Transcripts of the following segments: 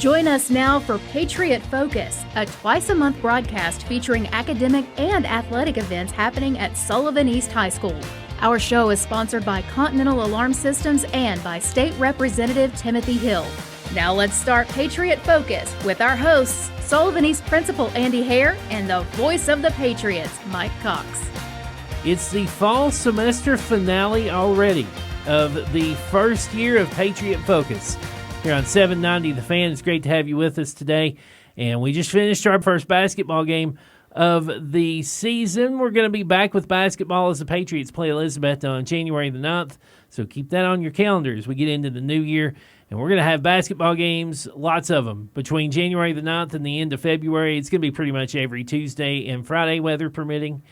Join us now for Patriot Focus, a twice-a-month broadcast featuring academic and athletic events happening at Sullivan East High School. Our show is sponsored by Continental Alarm Systems and by State Representative Timothy Hill. Now let's start Patriot Focus with our hosts, Sullivan East Principal Andy Hare and the voice of the Patriots, Mike Cox. It's the fall semester finale already of the first year of Patriot Focus. Here on 790 The Fan, it's great to have you with us today. And we just finished our first basketball game of the season. We're going to be back with basketball as the Patriots play Elizabeth on January the 9th. So keep that on your calendar as we get into the new year. And we're going to have basketball games, lots of them, between January the 9th and the end of February. It's going to be pretty much every Tuesday and Friday, weather permitting.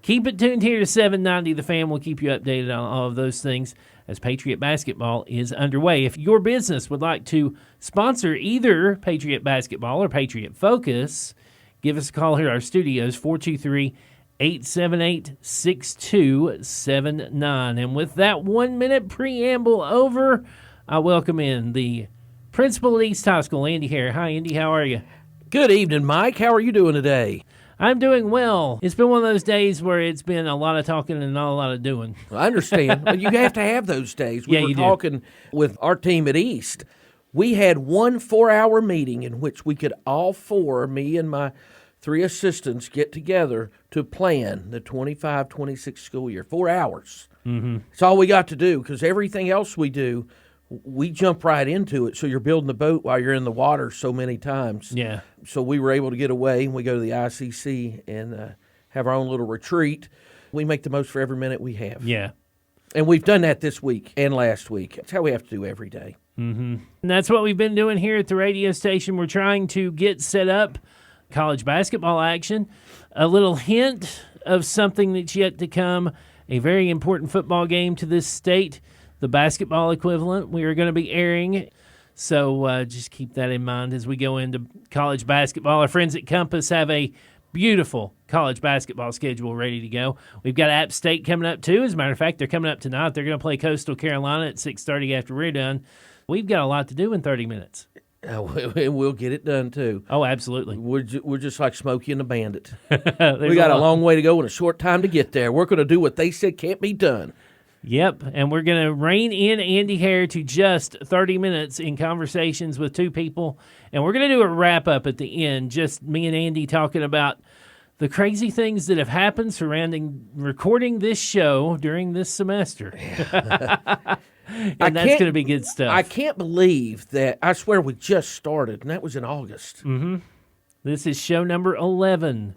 Keep it tuned here to 790 The Fan. We'll keep you updated on all of those things as Patriot basketball is underway. If your business would like to sponsor either Patriot basketball or Patriot Focus, give us a call here at our studios, 423-878-6279. And with that 1 minute preamble over, I welcome in the principal at East High School, Andy Hare. Hi, Andy. How are you? Good evening, Mike. How are you doing today? I'm doing well. It's been one of those days where it's been a lot of talking and not a lot of doing. I understand. But you have to have those days. We were talking with our team at East. We had 1 4-hour meeting in which we could all four, me and my 3 assistants, get together to plan the 25-26 school year. 4 hours. Mm-hmm. It's all we got to do because everything else we do, we jump right into it. So you're building the boat while you're in the water so many times. Yeah. So we were able to get away, and we go to the ICC and have our own little retreat. We make the most for every minute we have. Yeah. And we've done that this week and last week. That's how we have to do every day. Mm-hmm. And that's what we've been doing here at the radio station. We're trying to get set up college basketball action. A little hint of something that's yet to come, a very important football game to this state, the basketball equivalent. We are going to be airing. So just keep that in mind as we go into college basketball. Our friends at Compass have a beautiful college basketball schedule ready to go. We've got App State coming up, too. As a matter of fact, they're coming up tonight. They're going to play Coastal Carolina at 6:30 after we're done. We've got a lot to do in 30 minutes. We'll get it done, too. Oh, absolutely. We're just like Smokey and the Bandit. We got a long way to go and a short time to get there. We're going to do what they said can't be done. Yep, and we're going to rein in Andy Hare to just 30 minutes in conversations with 2 people, and we're going to do a wrap-up at the end, just me and Andy talking about the crazy things that have happened surrounding recording this show during this semester. And that's going to be good stuff. I can't believe that. I swear we just started, and that was in August. Mm-hmm. This is show number 11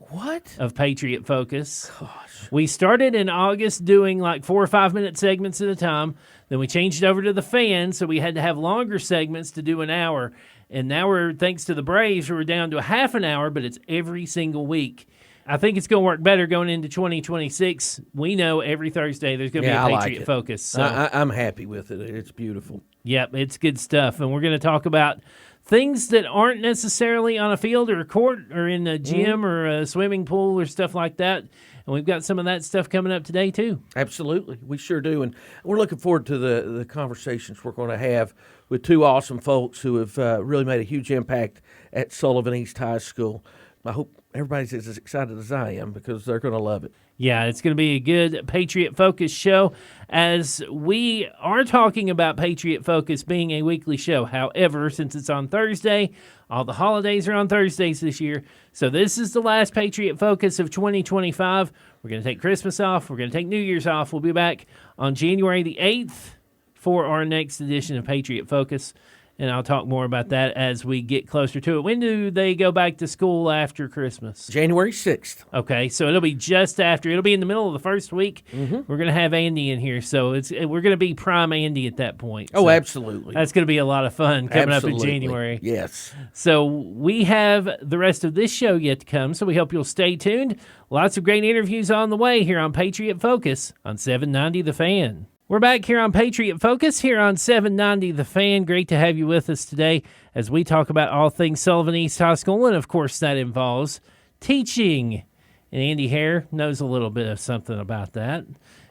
of Patriot Focus. Gosh. We started in August doing like 4 or 5 minute segments at a time. Then we changed it over to the Fan, so we had to have longer segments to do an hour. And now we're, thanks to the Braves, we're down to a half an hour, but it's every single week. I think it's going to work better going into 2026. We know every Thursday there's going to be a Patriot Focus. So. I'm happy with it. It's beautiful. Yep, it's good stuff. And we're going to talk about things that aren't necessarily on a field or a court or in a gym or a swimming pool or stuff like that. And we've got some of that stuff coming up today, too. Absolutely. We sure do. And we're looking forward to the conversations we're going to have with 2 awesome folks who have really made a huge impact at Sullivan East High School. I hope everybody's as excited as I am because they're going to love it. Yeah, it's going to be a good Patriot Focus show as we are talking about Patriot Focus being a weekly show. However, since it's on Thursday, all the holidays are on Thursdays this year. So this is the last Patriot Focus of 2025. We're going to take Christmas off. We're going to take New Year's off. We'll be back on January the 8th for our next edition of Patriot Focus. And I'll talk more about that as we get closer to it. When do they go back to school after Christmas? January 6th. Okay, so it'll be just after. It'll be in the middle of the first week. Mm-hmm. We're going to have Andy in here, so we're going to be prime Andy at that point. Oh, so absolutely. That's going to be a lot of fun coming up in January. Yes. So we have the rest of this show yet to come, so we hope you'll stay tuned. Lots of great interviews on the way here on Patriot Focus on 790 The Fan. We're back here on Patriot Focus, here on 790 The Fan. Great to have you with us today as we talk about all things Sullivan East High School, and of course that involves teaching. And Andy Hare knows a little bit of something about that.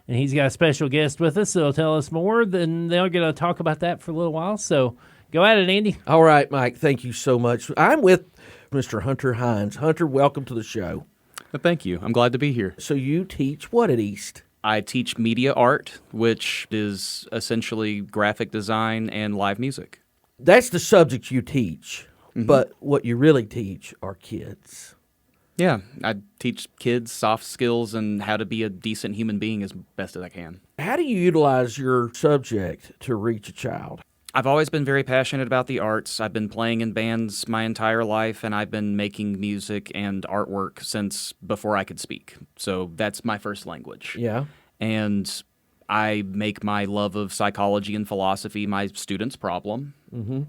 And he's got a special guest with us that'll tell us more. Then they're going to talk about that for a little while. So Go at it, Andy. All right, Mike, thank you so much. I'm with Mr. Hunter Hines. Hunter, welcome to the show. Thank you. I'm glad to be here. So you teach what at East? I teach media art, which is essentially graphic design and live music. That's the subject you teach, but what you really teach are kids. Yeah, I teach kids soft skills and how to be a decent human being as best as I can. How do you utilize your subject to reach a child? I've always been very passionate about the arts. I've been playing in bands my entire life, and I've been making music and artwork since before I could speak. So that's my first language. Yeah. And I make my love of psychology and philosophy my students' problem.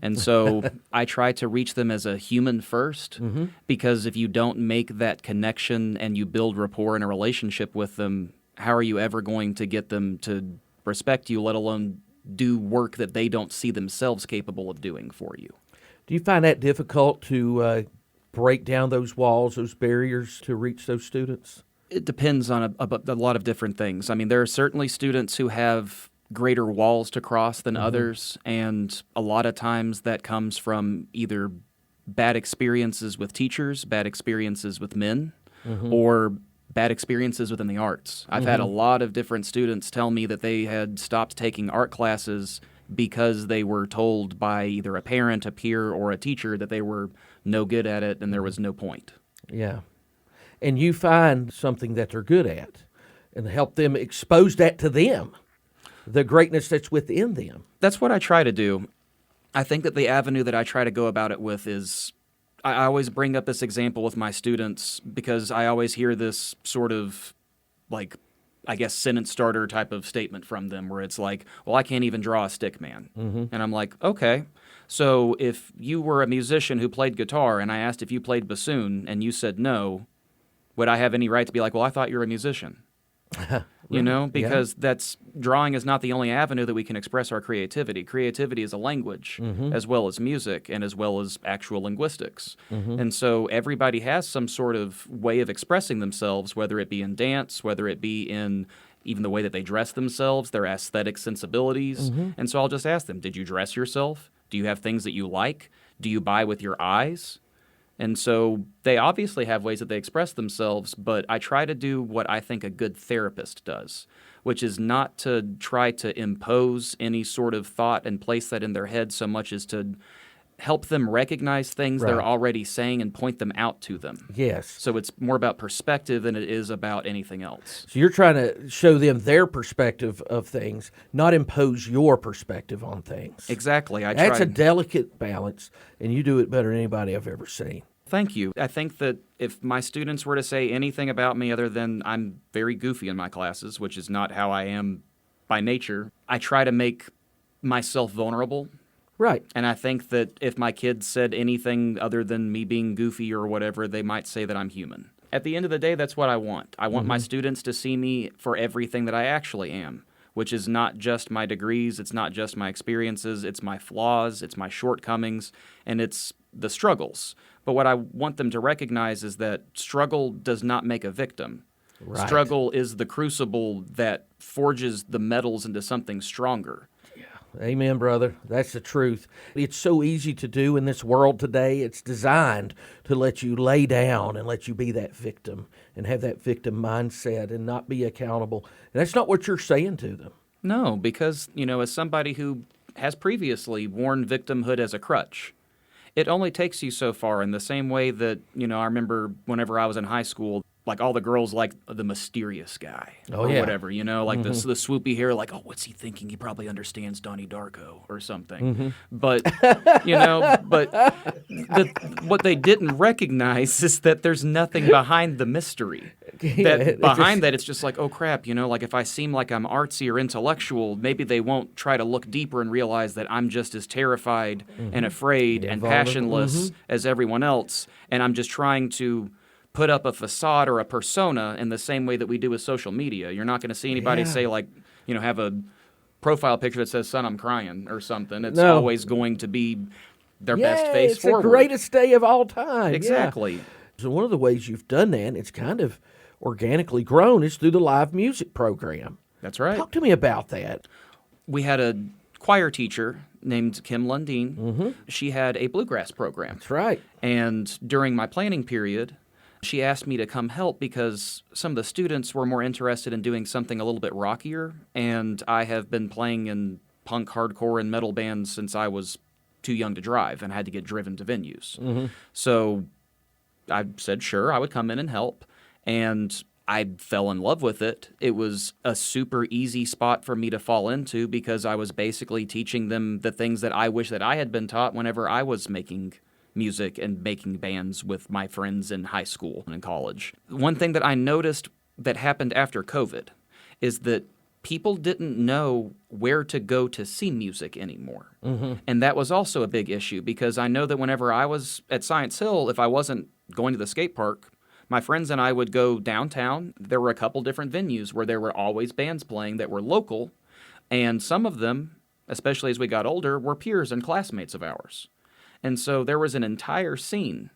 And so I try to reach them as a human first, because if you don't make that connection and you build rapport in a relationship with them, how are you ever going to get them to respect you, let alone do work that they don't see themselves capable of doing for you? Do you find that difficult to break down those walls, those barriers to reach those students? It depends on a lot of different things. I mean, there are certainly students who have greater walls to cross than others, and a lot of times that comes from either bad experiences with teachers, bad experiences with men, or bad experiences within the arts. I've had a lot of different students tell me that they had stopped taking art classes because they were told by either a parent, a peer, or a teacher that they were no good at it and there was no point. Yeah. And you find something that they're good at and help them expose that to them, the greatness that's within them. That's what I try to do. I think that the avenue that I try to go about it with is, I always bring up this example with my students because I always hear this sort of, like, I guess, sentence starter type of statement from them where it's like, well, I can't even draw a stick man. And I'm like, okay, so if you were a musician who played guitar and I asked if you played bassoon and you said no, would I have any right to be like, well, I thought you were a musician? You know, because drawing is not the only avenue that we can express our creativity. Creativity is a language, as well as music and as well as actual linguistics. And so everybody has some sort of way of expressing themselves, whether it be in dance, whether it be in even the way that they dress themselves, their aesthetic sensibilities. And so I'll just ask them, did you dress yourself? Do you have things that you like? Do you buy with your eyes? And so they obviously have ways that they express themselves, but I try to do what I think a good therapist does, which is not to try to impose any sort of thought and place that in their head so much as to help them recognize things they're already saying and point them out to them. Yes. So it's more about perspective than it is about anything else. So you're trying to show them their perspective of things, not impose your perspective on things. Exactly. That's a delicate balance, and you do it better than anybody I've ever seen. Thank you. I think that if my students were to say anything about me other than I'm very goofy in my classes, which is not how I am by nature, I try to make myself vulnerable. Right. And I think that if my kids said anything other than me being goofy or whatever, they might say that I'm human. At the end of the day, that's what I want. I want my students to see me for everything that I actually am, which is not just my degrees, it's not just my experiences, it's my flaws, it's my shortcomings, and it's the struggles. But what I want them to recognize is that struggle does not make a victim. Right. Struggle is the crucible that forges the metals into something stronger. Amen, brother. That's the truth. It's so easy to do in this world today. It's designed to let you lay down and let you be that victim and have that victim mindset and not be accountable. And that's not what you're saying to them. No, because, as somebody who has previously worn victimhood as a crutch, it only takes you so far in the same way that, I remember whenever I was in high school, like all the girls like the mysterious guy or whatever, like the swoopy hair, like, oh, what's he thinking? He probably understands Donnie Darko or something. But, what they didn't recognize is that there's nothing behind the mystery. That it's just like, oh, crap, like if I seem like I'm artsy or intellectual, maybe they won't try to look deeper and realize that I'm just as terrified and afraid and passionless as everyone else. And I'm just trying to put up a facade or a persona in the same way that we do with social media. You're not going to see anybody say, like, have a profile picture that says, son, I'm crying or something. It's always going to be their best face forward. It's the greatest day of all time. Exactly. Yeah. So one of the ways you've done that, it's kind of organically grown, is through the live music program. That's right. Talk to me about that. We had a choir teacher named Kim Lundeen. She had a bluegrass program. That's right. And during my planning period, she asked me to come help because some of the students were more interested in doing something a little bit rockier, and I have been playing in punk, hardcore, and metal bands since I was too young to drive and had to get driven to venues. So I said, sure, I would come in and help, and I fell in love with it. It was a super easy spot for me to fall into because I was basically teaching them the things that I wish that I had been taught whenever I was making music and making bands with my friends in high school and in college. One thing that I noticed that happened after COVID is that people didn't know where to go to see music anymore. And that was also a big issue because I know that whenever I was at Science Hill, if I wasn't going to the skate park, my friends and I would go downtown. There were a couple different venues where there were always bands playing that were local, and some of them, especially as we got older, were peers and classmates of ours. And so there was an entire scene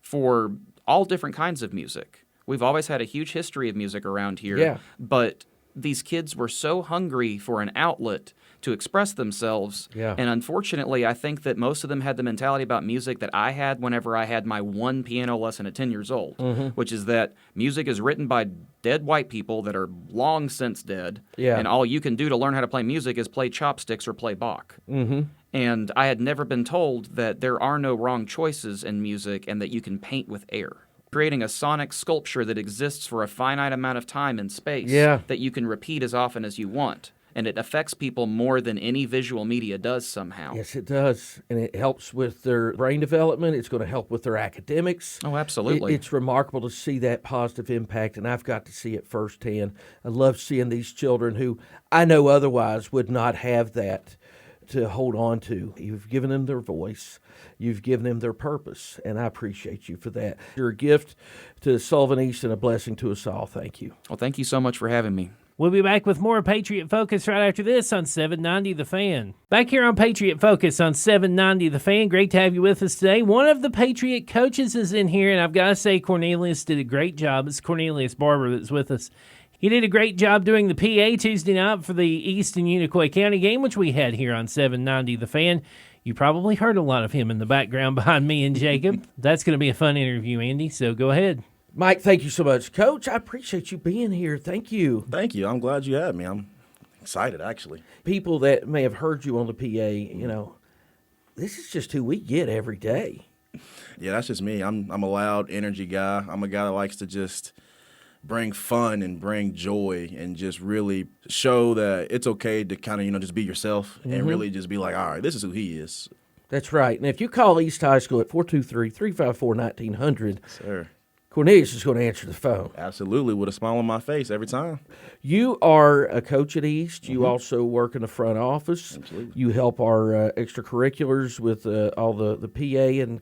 for all different kinds of music. We've always had a huge history of music around here, but these kids were so hungry for an outlet to express themselves. And unfortunately, I think that most of them had the mentality about music that I had whenever I had my one piano lesson at 10 years old, which is that music is written by dead white people that are long since dead, and all you can do to learn how to play music is play chopsticks or play Bach. And I had never been told that there are no wrong choices in music and that you can paint with air. Creating a sonic sculpture that exists for a finite amount of time and space that you can repeat as often as you want. And it affects people more than any visual media does somehow. Yes, it does. And it helps with their brain development. It's going to help with their academics. Oh, absolutely. It's remarkable to see that positive impact, and I've got to see it firsthand. I love seeing these children who I know otherwise would not have that to hold on to. You've given them their voice. You've given them their purpose, and I appreciate you for that. You're a gift to Sullivan East and a blessing to us all. Thank you. Well, thank you so much for having me. We'll be back with more Patriot Focus right after this on 790 The Fan. Back here on Patriot Focus on 790 The Fan. Great to have you with us today. One of the Patriot coaches is in here, and I've got to say Cornelius did a great job. It's Cornelius Barber that's with us. He did a great job doing the PA Tuesday night for the East and Unicoi County game, which we had here on 790 The Fan. You probably heard a lot of him in the background behind me and Jacob. That's going to be a fun interview, Andy, so go ahead. Mike, thank you so much. Coach, I appreciate you being here. Thank you. Thank you. I'm glad you had me. I'm excited, actually. People that may have heard you on the PA, this is just who we get every day. Yeah, that's just me. I'm a loud energy guy. I'm a guy that likes to just bring fun and bring joy and just really show that it's okay to kind of, just be yourself and really just be like, all right, this is who he is. That's right. And if you call East High School at 423-354-1900, Sir, Cornelius is going to answer the phone. Absolutely, with a smile on my face every time. You are a coach at East. You also work in the front office. Absolutely. You help our extracurriculars with all the PA, and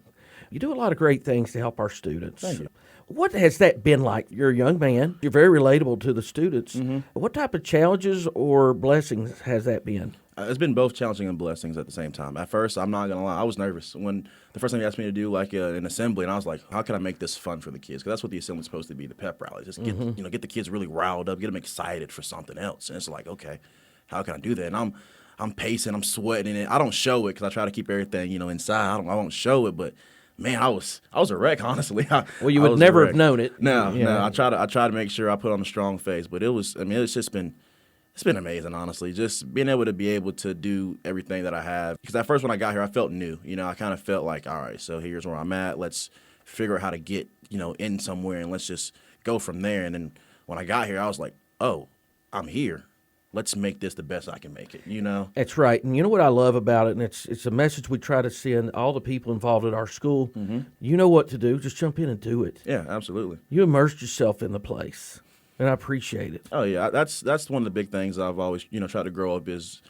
you do a lot of great things to help our students. Thank you. What has that been like? You're a young man. You're very relatable to the students. What type of challenges or blessings has that been? It's been both challenging and blessings at the same time. At first, I'm not going to lie, I was nervous when the first time he asked me to do like an assembly, and I was like, how can I make this fun for the kids? Because that's what the assembly's supposed to be, the pep rally. Just get the kids really riled up, get them excited for something else. And it's like, okay, how can I do that? And I'm pacing, I'm sweating, and I don't show it because I try to keep everything, inside. I won't show it, but man, I was a wreck, honestly. You would never have known it. No. I try to make sure I put on a strong face, but it's been amazing, honestly. Just being able to do everything that I have. Because at first when I got here, I felt new. I kind of felt like, all right, so here's where I'm at. Let's figure out how to get, in somewhere, and let's just go from there. And then when I got here, I was like, oh, I'm here. Let's make this the best I can make it, That's right. And you know what I love about it, and it's a message we try to send all the people involved at our school. You know what to do. Just jump in and do it. Yeah, absolutely. You immersed yourself in the place, and I appreciate it. Oh, yeah. That's one of the big things I've always, tried to grow up is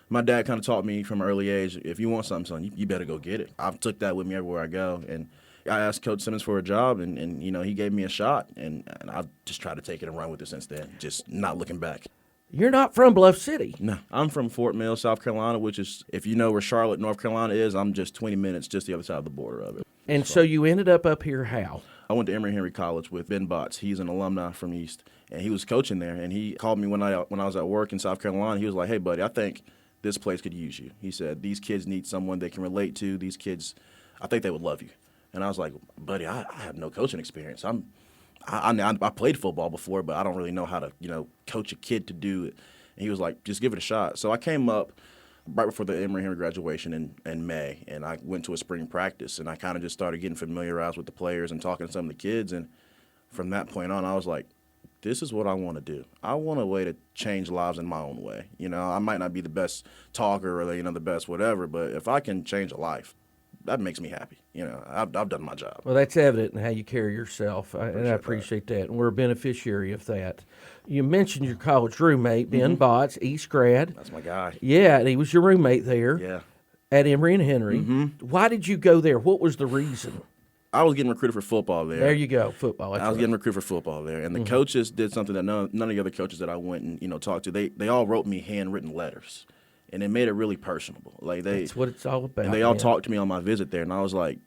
my dad kind of taught me from an early age, if you want something, son, you better go get it. I've took that with me everywhere I go. And I asked Coach Simmons for a job, and he gave me a shot, and I've just tried to take it and run with it since then, just not looking back. You're not from Bluff City. No, I'm from Fort Mill, South Carolina, which is, if you know where Charlotte, North Carolina is, I'm just 20 minutes just the other side of the border of it. And so you ended up here how? I went to Emory Henry College with Ben Botts. He's an alumni from East, and he was coaching there. And he called me when I was at work in South Carolina. He was like, hey, buddy, I think this place could use you. He said, these kids need someone they can relate to. These kids, I think they would love you. And I was like, buddy, I have no coaching experience. I played football before, but I don't really know how to, coach a kid to do it. And he was like, just give it a shot. So I came up right before the Emory-Henry graduation in May, and I went to a spring practice, and I kind of just started getting familiarized with the players and talking to some of the kids. And from that point on, I was like, this is what I want to do. I want a way to change lives in my own way. I might not be the best talker or, the best whatever, but if I can change a life, that makes me happy. I've done my job. Well, that's evident in how you carry yourself, and I appreciate that. And we're a beneficiary of that. You mentioned your college roommate, Ben Botts, East grad. That's my guy. Yeah, and he was your roommate there. Yeah. At Emory and Henry. Why did you go there? What was the reason? I was getting recruited for football there. There you go, football. I was getting recruited for football there, and the coaches did something that none of the other coaches that I went and talked to. They all wrote me handwritten letters, and it made it really personable. That's what it's all about. And they all talked to me on my visit there, and I was like,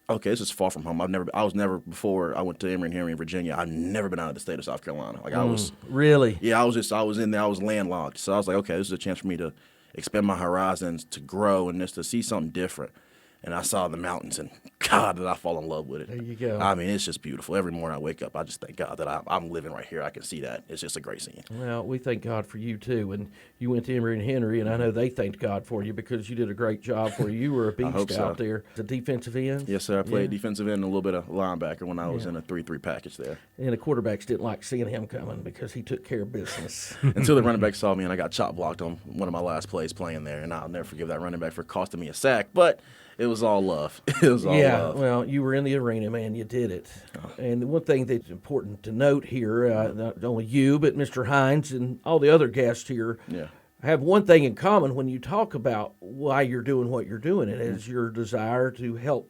okay, this is far from home. I was never before I went to Emory and Henry in Virginia. I've never been out of the state of South Carolina. I was really. Yeah, I was in there. I was landlocked, so I was like, okay, this is a chance for me to expand my horizons, to grow, and just to see something different. And I saw the mountains, and God, did I fall in love with it. There you go. I mean, it's just beautiful. Every morning I wake up, I just thank God that I'm living right here. I can see that. It's just a great scene. Well, we thank God for you, too. And you went to Emory and Henry, and I know they thanked God for you because you did a great job for you. You were a beast out there. The defensive end? Yes, sir. I played defensive end and a little bit of linebacker when I was in a 3-3 package there. And the quarterbacks didn't like seeing him coming because he took care of business. Until the running back saw me, and I got chop blocked on one of my last plays playing there. And I'll never forgive that running back for costing me a sack. But it was all love. It was all love. Yeah, well, you were in the arena, man. You did it. And one thing that's important to note here, not only you, but Mr. Hines and all the other guests here have one thing in common when you talk about why you're doing what you're doing. It is your desire to help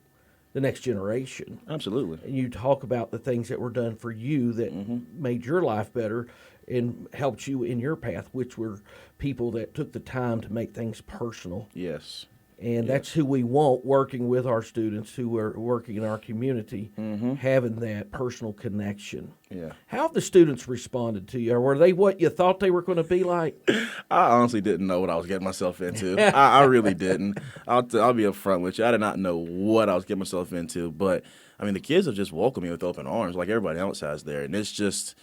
the next generation. Absolutely. And you talk about the things that were done for you that made your life better and helped you in your path, which were people that took the time to make things personal. Yes. And that's who we want working with our students who are working in our community, having that personal connection. Yeah. How have the students responded to you? Or were they what you thought they were going to be like? I honestly didn't know what I was getting myself into. I really didn't. I'll be upfront with you. I did not know what I was getting myself into. But, I mean, the kids have just welcomed me with open arms like everybody else has there. And it's just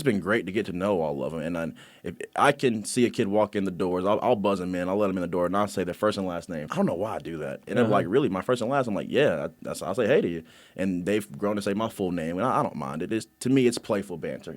been great to get to know all of them. And if I can see a kid walk in the doors, I'll buzz them in. I'll let them in the door, and I'll say their first and last name. I don't know why I do that. And they're like, really, my first and last? I'm like, yeah. I'll say hey to you. And they've grown to say my full name, and I don't mind it. To me, it's playful banter.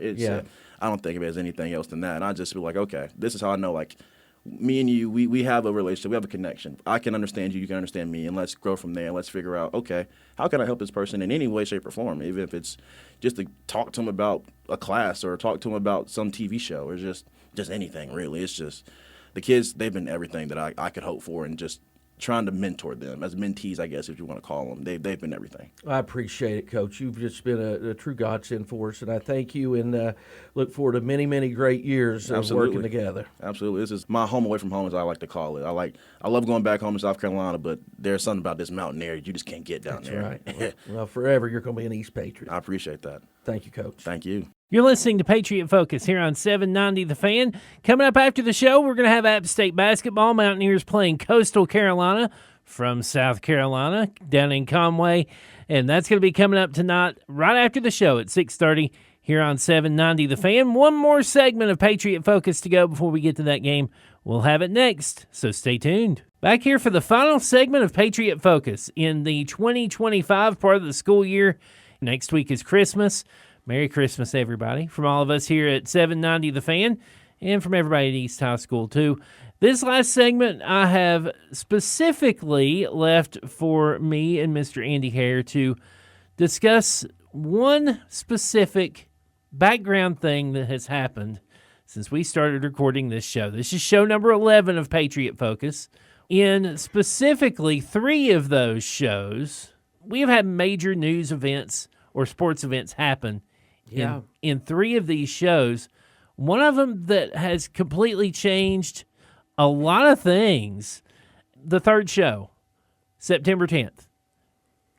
I don't think of it as anything else than that. And I just feel like, okay, this is how I know, like, me and you, we have a relationship. We have a connection. I can understand you. You can understand me. And let's grow from there. Let's figure out, okay, how can I help this person in any way, shape, or form? Even if it's just to talk to them about a class or talk to them about some TV show or just anything, really. It's just the kids, they've been everything that I could hope for, and just trying to mentor them as mentees, I guess, if you want to call them. They've been everything. I appreciate it, Coach. You've just been a true godsend for us, and I thank you and look forward to many, many great years of working together. Absolutely. This is my home away from home, as I like to call it. I love going back home to South Carolina, but there's something about this mountain area you just can't get down there. That's right. Well, forever you're going to be an East Patriot. I appreciate that. Thank you, Coach. Thank you. You're listening to Patriot Focus here on 790 The Fan. Coming up after the show, we're going to have App State basketball. Mountaineers playing Coastal Carolina from South Carolina down in Conway. And that's going to be coming up tonight right after the show at 6:30 here on 790 The Fan. One more segment of Patriot Focus to go before we get to that game. We'll have it next, so stay tuned. Back here for the final segment of Patriot Focus in the 2025 part of the school year. Next week is Christmas. Merry Christmas, everybody, from all of us here at 790 The Fan and from everybody at East High School, too. This last segment I have specifically left for me and Mr. Andy Hare to discuss one specific background thing that has happened since we started recording this show. This is show number 11 of Patriot Focus. In specifically 3 of those shows, we have had major news events or sports events happen in 3 of these shows. One of them that has completely changed a lot of things, the 3rd show, September 10th,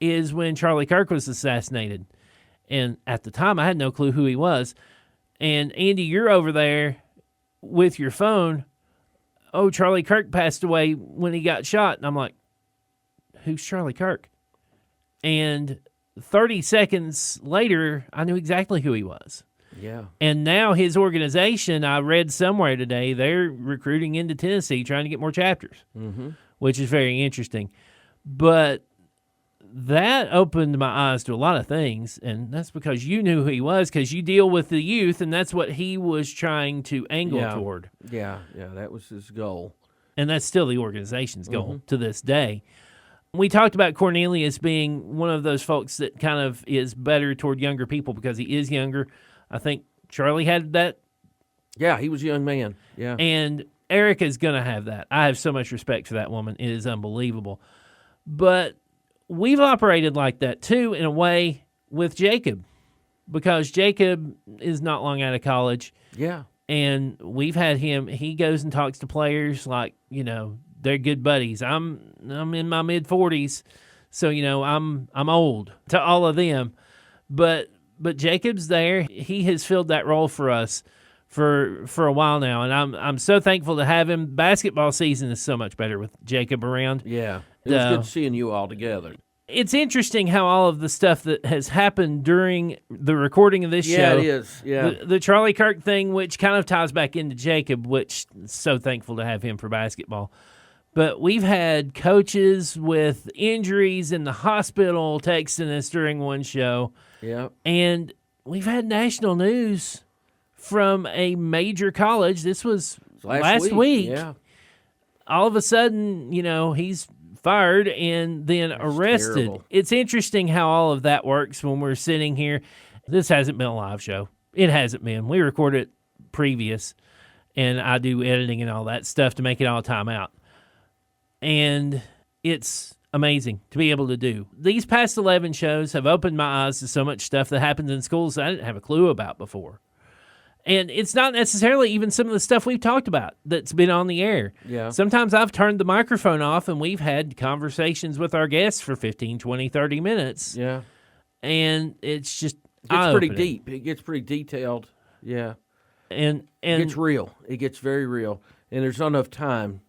is when Charlie Kirk was assassinated. And at the time, I had no clue who he was. And, Andy, you're over there with your phone oh, Charlie Kirk passed away when he got shot. And I'm like, who's Charlie Kirk? And 30 seconds later, I knew exactly who he was. Yeah. And now his organization, I read somewhere today, they're recruiting into Tennessee, trying to get more chapters, which is very interesting. But that opened my eyes to a lot of things, and that's because you knew who he was, because you deal with the youth, and that's what he was trying to angle toward. Yeah, that was his goal. And that's still the organization's goal to this day. We talked about Cornelius being one of those folks that kind of is better toward younger people because he is younger. I think Charlie had that. Yeah, he was a young man. Yeah. And Erica's going to have that. I have so much respect for that woman. It is unbelievable. But we've operated like that, too, in a way with Jacob, because Jacob is not long out of college. Yeah. And we've had him, he goes and talks to players like, they're good buddies. I'm in my mid-40s, so, I'm old to all of them. But Jacob's there. He has filled that role for us for a while now, and I'm so thankful to have him. Basketball season is so much better with Jacob around. Yeah. It was good seeing you all together. It's interesting how all of the stuff that has happened during the recording of this show. Yeah, it is. Yeah. The Charlie Kirk thing, which kind of ties back into Jacob, which so thankful to have him for basketball. But we've had coaches with injuries in the hospital texting us during one show. Yeah. And we've had national news from a major college. This was last week. Yeah. All of a sudden, he's fired and then arrested. Terrible. It's interesting how all of that works when we're sitting here. This hasn't been a live show. It hasn't been. We recorded it previous, and I do editing and all that stuff to make it all time out. And it's amazing to be able to do. These past 11 shows have opened my eyes to so much stuff that happens in schools that I didn't have a clue about before. And it's not necessarily even some of the stuff we've talked about that's been on the air. Yeah. Sometimes I've turned the microphone off and we've had conversations with our guests for 15, 20, 30 minutes. Yeah. And it's just It gets pretty deep. It gets pretty detailed. Yeah. And it gets real. It gets very real. And there's not enough time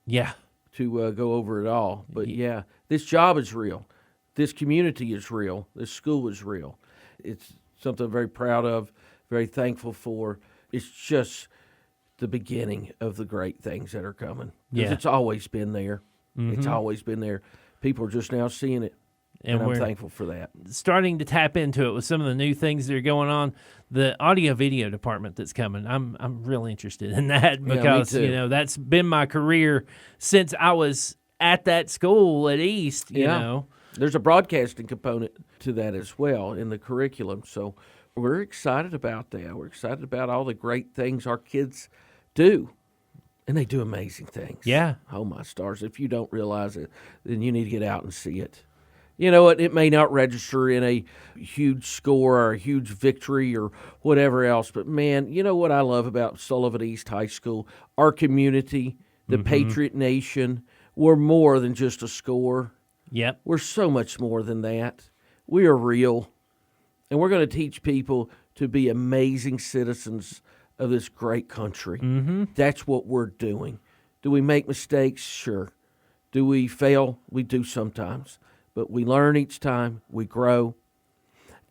to go over it all. But, yeah, this job is real. This community is real. This school is real. It's something I'm very proud of, very thankful for. It's just the beginning of the great things that are coming. Because it's always been there. It's always been there. People are just now seeing it. And I'm thankful for that. Starting to tap into it with some of the new things that are going on. The audio-video department that's coming, I'm real interested in that because, that's been my career since I was at that school at East, you know. There's a broadcasting component to that as well in the curriculum. So we're excited about that. We're excited about all the great things our kids do. And they do amazing things. Yeah. Oh, my stars. If you don't realize it, then you need to get out and see it. You know what? It may not register in a huge score or a huge victory or whatever else, but, man, you know what I love about Sullivan East High School? Our community, the Patriot Nation, we're more than just a score. Yep. We're so much more than that. We are real, and we're going to teach people to be amazing citizens of this great country. That's what we're doing. Do we make mistakes? Sure. Do we fail? We do sometimes. But we learn each time, we grow,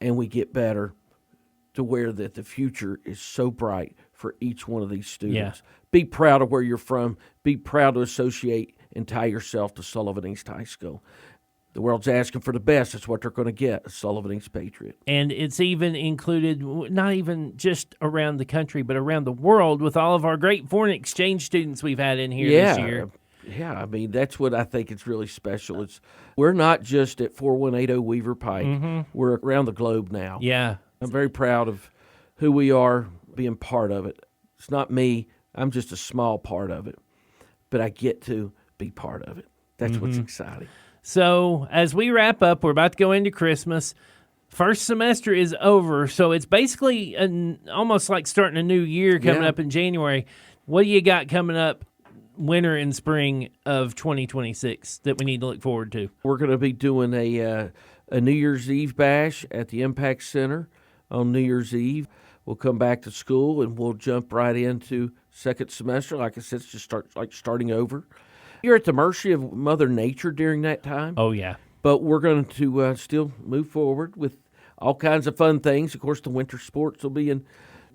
and we get better to where that the future is so bright for each one of these students. Yeah. Be proud of where you're from. Be proud to associate and tie yourself to Sullivan East High School. The world's asking for the best. That's what they're going to get, a Sullivan East Patriot. And it's even included, not even just around the country, but around the world with all of our great foreign exchange students we've had in here this year. Yeah, I mean, that's what I think is really special. We're not just at 4180 Weaver Pike. We're around the globe now. Yeah. I'm very proud of who we are, being part of it. It's not me. I'm just a small part of it. But I get to be part of it. That's what's exciting. So as we wrap up, we're about to go into Christmas. First semester is over, so it's basically almost like starting a new year coming up in January. What do you got coming up winter and spring of 2026 that we need to look forward to? We're going to be doing a New Year's Eve bash at the Impact Center on New Year's Eve. we'll come back to school and we'll jump right into second semester. Like I said, it's just starting over. You're at the mercy of Mother Nature during that time. Oh, yeah. But we're going to still move forward with all kinds of fun things. Of course, the winter sports will be in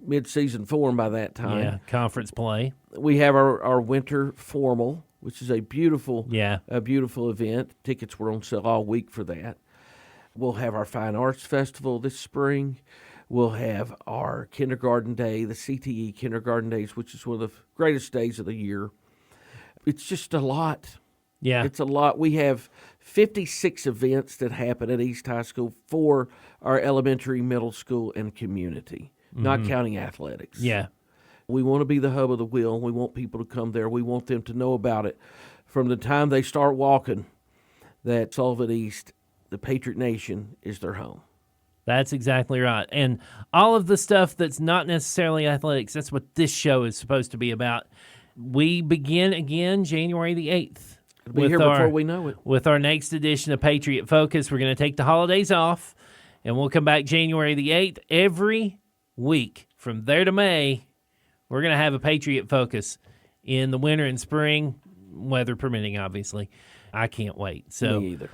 mid-season form by that time. Yeah, conference play. We have our winter formal, which is a beautiful event. Tickets were on sale all week for that. We'll have our Fine Arts Festival this spring. We'll have our Kindergarten Day, the CTE Kindergarten Days, which is one of the greatest days of the year. It's just a lot. Yeah. It's a lot. We have 56 events that happen at East High School for our elementary, middle school, and community, not counting athletics. Yeah. We want to be the hub of the wheel. We want people to come there. We want them to know about it from the time they start walking, that Sullivan East, the Patriot Nation, is their home. That's exactly right. And all of the stuff that's not necessarily athletics, that's what this show is supposed to be about. We begin again January the 8th. It'll be here before we know it. With our next edition of Patriot Focus. We're going to take the holidays off, and we'll come back January the 8th. Every week from there to May, we're going to have a Patriot Focus in the winter and spring, weather permitting, obviously. I can't wait. So Me either.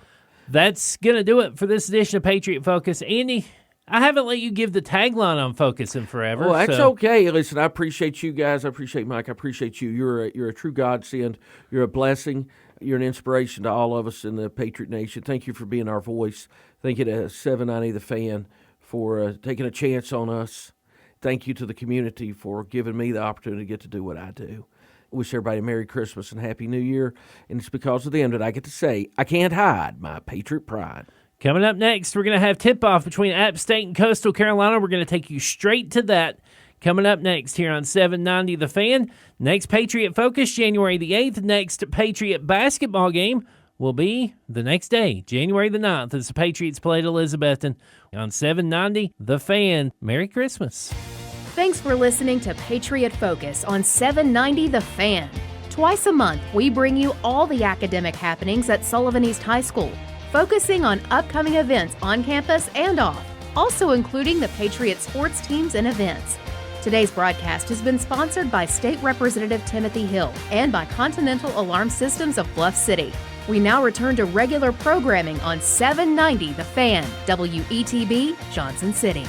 That's going to do it for this edition of Patriot Focus. Andy, I haven't let you give the tagline on Focus in forever. Well, that's okay. Listen, I appreciate you guys. I appreciate Mike. I appreciate you. You're a true godsend. You're a blessing. You're an inspiration to all of us in the Patriot Nation. Thank you for being our voice. Thank you to 790 The Fan for taking a chance on us. Thank you to the community for giving me the opportunity to get to do what I do. Wish everybody a Merry Christmas and Happy New Year. And it's because of them that I get to say I can't hide my Patriot pride. Coming up next, we're going to have tip-off between App State and Coastal Carolina. We're going to take you straight to that. Coming up next here on 790 The Fan. Next Patriot Focus, January the 8th. Next Patriot basketball game will be the next day, January the 9th, as the Patriots played Elizabethton on 790 The Fan. Merry Christmas. Thanks for listening to Patriot Focus on 790 The Fan. Twice a month, we bring you all the academic happenings at Sullivan East High School, focusing on upcoming events on campus and off, also including the Patriot sports teams and events. Today's broadcast has been sponsored by State Representative Timothy Hill and by Continental Alarm Systems of Bluff City. We now return to regular programming on 790 The Fan, WETB, Johnson City.